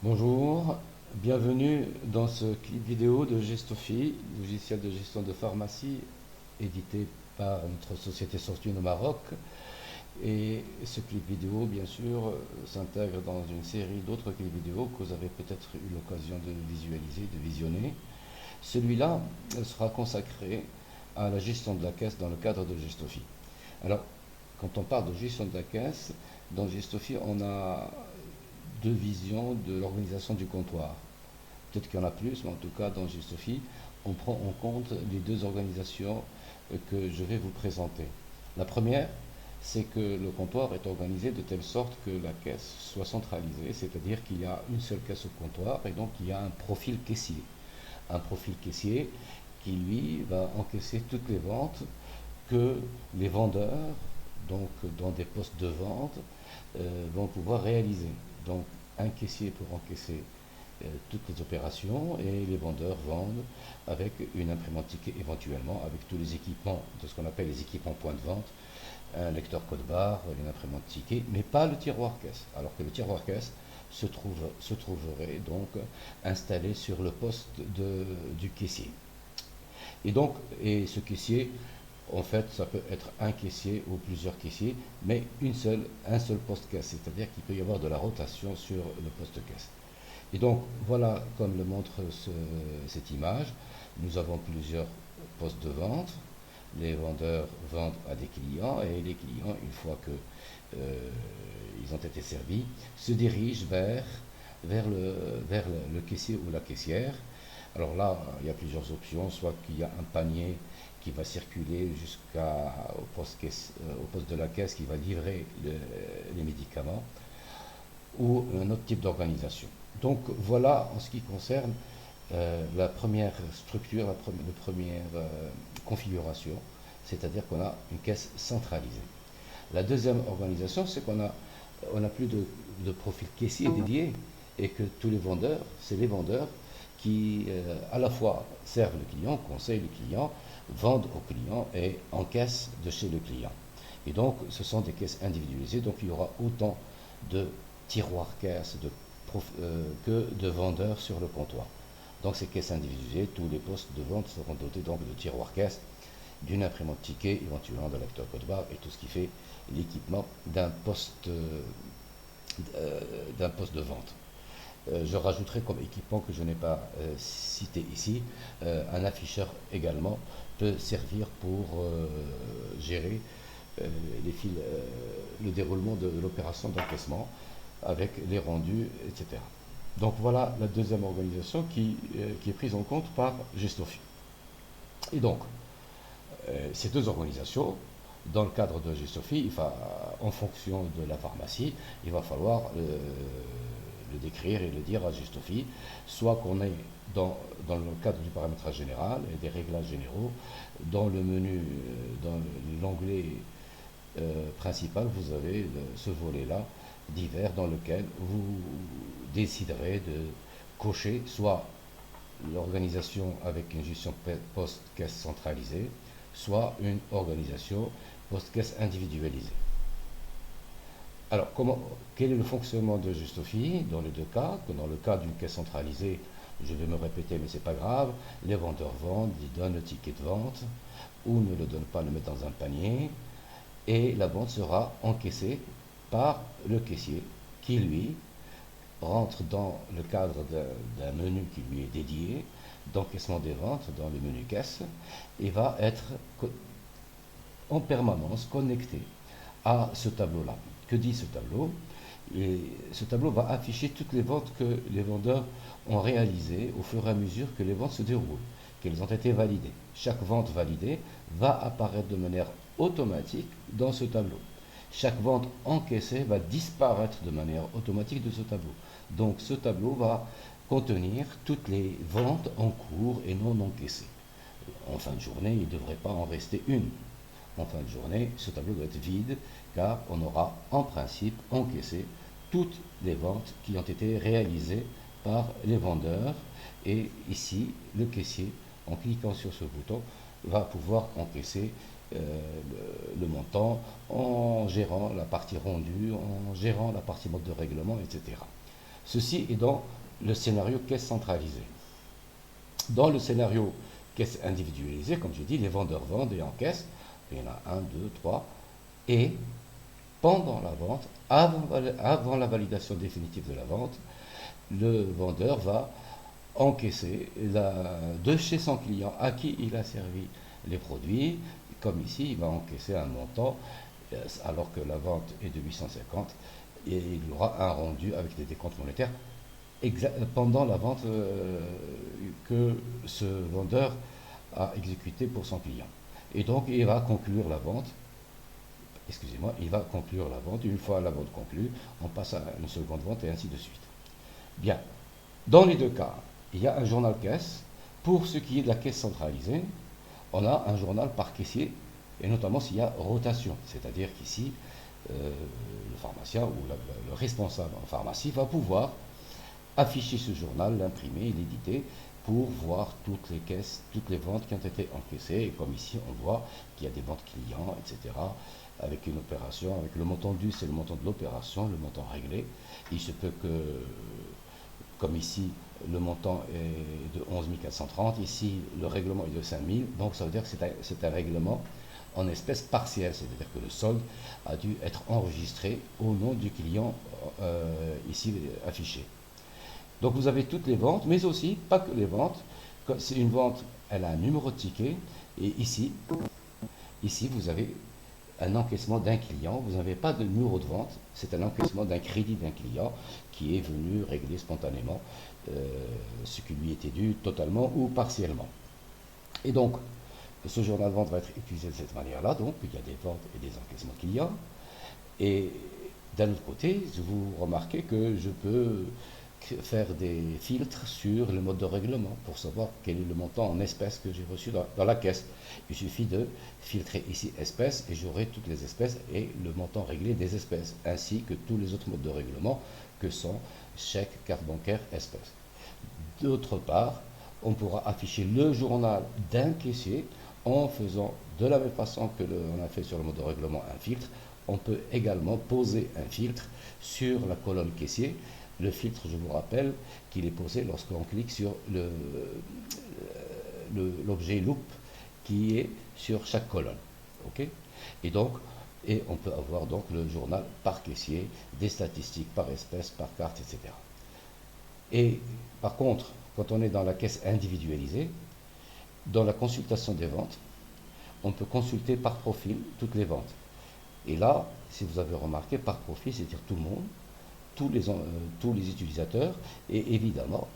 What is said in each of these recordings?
Bonjour, bienvenue dans ce clip vidéo de Gestofi, logiciel de gestion de pharmacie édité par notre société Sortune au Maroc. Et ce clip vidéo, bien sûr, s'intègre dans une série d'autres clips vidéo que vous avez peut-être eu l'occasion de visualiser, de visionner. Celui-là sera consacré à la gestion de la caisse dans le cadre de Gestofi. Alors, quand on parle de gestion de la caisse, dans Gestofi, on a deux visions de l'organisation du comptoir. Peut-être qu'il y en a plus, mais en tout cas, dans Gestofi, on prend en compte les deux organisations que je vais vous présenter. La première, c'est que le comptoir est organisé de telle sorte que la caisse soit centralisée, c'est-à-dire qu'il y a une seule caisse au comptoir et donc il y a un profil caissier. Un profil caissier qui, lui, va encaisser toutes les ventes que les vendeurs, donc dans des postes de vente, vont pouvoir réaliser. Donc un caissier pour encaisser toutes les opérations et les vendeurs vendent avec une imprimante ticket éventuellement, avec tous les équipements de ce qu'on appelle les équipements point de vente, un lecteur code barre, une imprimante ticket, mais pas le tiroir caisse. Alors que le tiroir caisse se trouverait donc installé sur le poste du caissier. Et donc, ce caissier, en fait, ça peut être un caissier ou plusieurs caissiers, mais un seul poste caisse, c'est-à-dire qu'il peut y avoir de la rotation sur le poste caisse. Et donc, voilà, comme le montre cette image, nous avons plusieurs postes de vente. Les vendeurs vendent à des clients et les clients, une fois que ils ont été servis, se dirigent vers le caissier ou la caissière. Alors là, il y a plusieurs options, soit qu'il y a un panier qui va circuler jusqu'au poste de la caisse qui va livrer les médicaments, ou un autre type d'organisation. Donc voilà en ce qui concerne la première structure, la première configuration, c'est-à-dire qu'on a une caisse centralisée. La deuxième organisation, c'est qu'on a plus de profil caissier dédié et que tous les vendeurs, c'est les vendeurs qui à la fois servent le client, conseillent le client, vendent au client et encaissent de chez le client. Et donc, ce sont des caisses individualisées, donc il y aura autant de tiroirs caisses que de vendeurs sur le comptoir. Donc, ces caisses individualisées, tous les postes de vente seront dotés donc de tiroirs caisses, d'une imprimante ticket, éventuellement d'un lecteur code barre et tout ce qui fait l'équipement d'un poste de vente. Je rajouterai comme équipement que je n'ai pas cité ici, un afficheur également peut servir pour gérer le déroulement de l'opération d'encaissement avec les rendus, etc. Donc voilà la deuxième organisation qui est prise en compte par Gestofi. Et donc, ces deux organisations, dans le cadre de Gestofi, en fonction de la pharmacie, il va falloir le décrire et le dire à Gestofi, soit qu'on est dans le cadre du paramétrage général et des réglages généraux, dans le menu, dans l'onglet principal, vous avez ce volet-là divers dans lequel vous déciderez de cocher soit l'organisation avec une gestion post-caisse centralisée, soit une organisation post-caisse individualisée. Alors, quel est le fonctionnement de Gestofi dans les deux cas? Dans le cas d'une caisse centralisée, je vais me répéter, mais c'est pas grave, les vendeurs vendent, ils donnent le ticket de vente, ou ne le donnent pas, le mettent dans un panier, et la vente sera encaissée par le caissier qui, lui, rentre dans le cadre d'un menu qui lui est dédié, d'encaissement des ventes dans le menu caisse, et va être en permanence connecté à ce tableau-là. Que dit ce tableau? Et ce tableau va afficher toutes les ventes que les vendeurs ont réalisées au fur et à mesure que les ventes se déroulent, qu'elles ont été validées. Chaque vente validée va apparaître de manière automatique dans ce tableau. Chaque vente encaissée va disparaître de manière automatique de ce tableau. Donc ce tableau va contenir toutes les ventes en cours et non encaissées. En fin de journée, il ne devrait pas en rester une. En fin de journée, ce tableau doit être vide car on aura en principe encaissé toutes les ventes qui ont été réalisées par les vendeurs. Et ici, le caissier, en cliquant sur ce bouton, va pouvoir encaisser le montant en gérant la partie rendue, en gérant la partie mode de règlement, etc. Ceci est dans le scénario caisse centralisée. Dans le scénario caisse individualisée, comme j'ai dit, les vendeurs vendent et encaissent. Il y en a un, deux, trois. Et pendant la vente, avant la validation définitive de la vente, le vendeur va encaisser de chez son client à qui il a servi les produits. Comme ici, il va encaisser un montant alors que la vente est de 850 et il y aura un rendu avec des décomptes monétaires pendant la vente que ce vendeur a exécuté pour son client. Et donc, il va conclure la vente. Excusez-moi, il va conclure la vente. Une fois la vente conclue, on passe à une seconde vente et ainsi de suite. Bien. Dans les deux cas, il y a un journal caisse. Pour ce qui est de la caisse centralisée, on a un journal par caissier, et notamment s'il y a rotation. C'est-à-dire qu'ici, le pharmacien ou le responsable en pharmacie va pouvoir afficher ce journal, l'imprimer et l'éditer pour voir toutes les caisses, toutes les ventes qui ont été encaissées. Et comme ici, on voit qu'il y a des ventes clients, etc. Avec une opération, avec le montant dû, c'est le montant de l'opération, le montant réglé. Il se peut que, comme ici, le montant est de 11 430, ici, le règlement est de 5 000. Donc, ça veut dire que c'est un règlement en espèces partielles, c'est-à-dire que le solde a dû être enregistré au nom du client ici affiché. Donc vous avez toutes les ventes, mais aussi pas que les ventes. C'est une vente, elle a un numéro de ticket, et ici vous avez un encaissement d'un client. Vous n'avez pas de numéro de vente, c'est un encaissement d'un crédit d'un client qui est venu régler spontanément ce qui lui était dû totalement ou partiellement. Et donc, ce journal de vente va être utilisé de cette manière-là. Donc, il y a des ventes et des encaissements clients. Et d'un autre côté, vous remarquez que je peux faire des filtres sur le mode de règlement pour savoir quel est le montant en espèces que j'ai reçu dans la caisse. Il suffit de filtrer ici espèces et j'aurai toutes les espèces et le montant réglé des espèces, ainsi que tous les autres modes de règlement que sont chèque, carte bancaire, espèces. D'autre part, on pourra afficher le journal d'un caissier en faisant de la même façon que l'on a fait sur le mode de règlement un filtre. On peut également poser un filtre sur la colonne caissier. Le filtre, je vous rappelle qu'il est posé lorsqu'on clique sur l'objet loupe qui est sur chaque colonne. Okay, et on peut avoir donc le journal par caissier, des statistiques par espèce, par carte, etc. Et par contre, quand on est dans la caisse individualisée, dans la consultation des ventes, on peut consulter par profil toutes les ventes. Et là, si vous avez remarqué, par profil, c'est-à-dire tout le monde, tous les utilisateurs, et évidemment,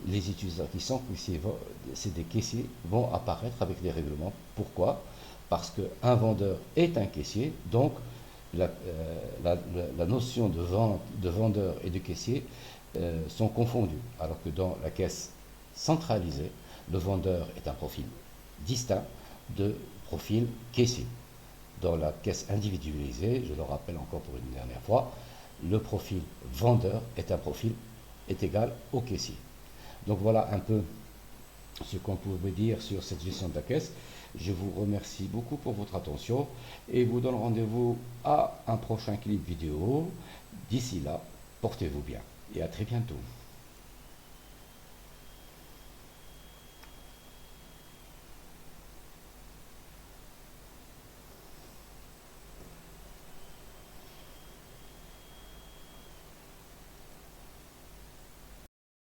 les utilisateurs qui sont caissiers, c'est des caissiers, vont apparaître avec des règlements. Pourquoi? Parce qu'un vendeur est un caissier, donc la notion de vente, de vendeur et de caissier sont confondues. Alors que dans la caisse centralisée, le vendeur est un profil distinct de profil caissier. Dans la caisse individualisée, je le rappelle encore pour une dernière fois, le profil vendeur est égal au caissier. Donc voilà un peu ce qu'on pouvait dire sur cette gestion de la caisse. Je vous remercie beaucoup pour votre attention et vous donne rendez-vous à un prochain clip vidéo. D'ici là, portez-vous bien et à très bientôt.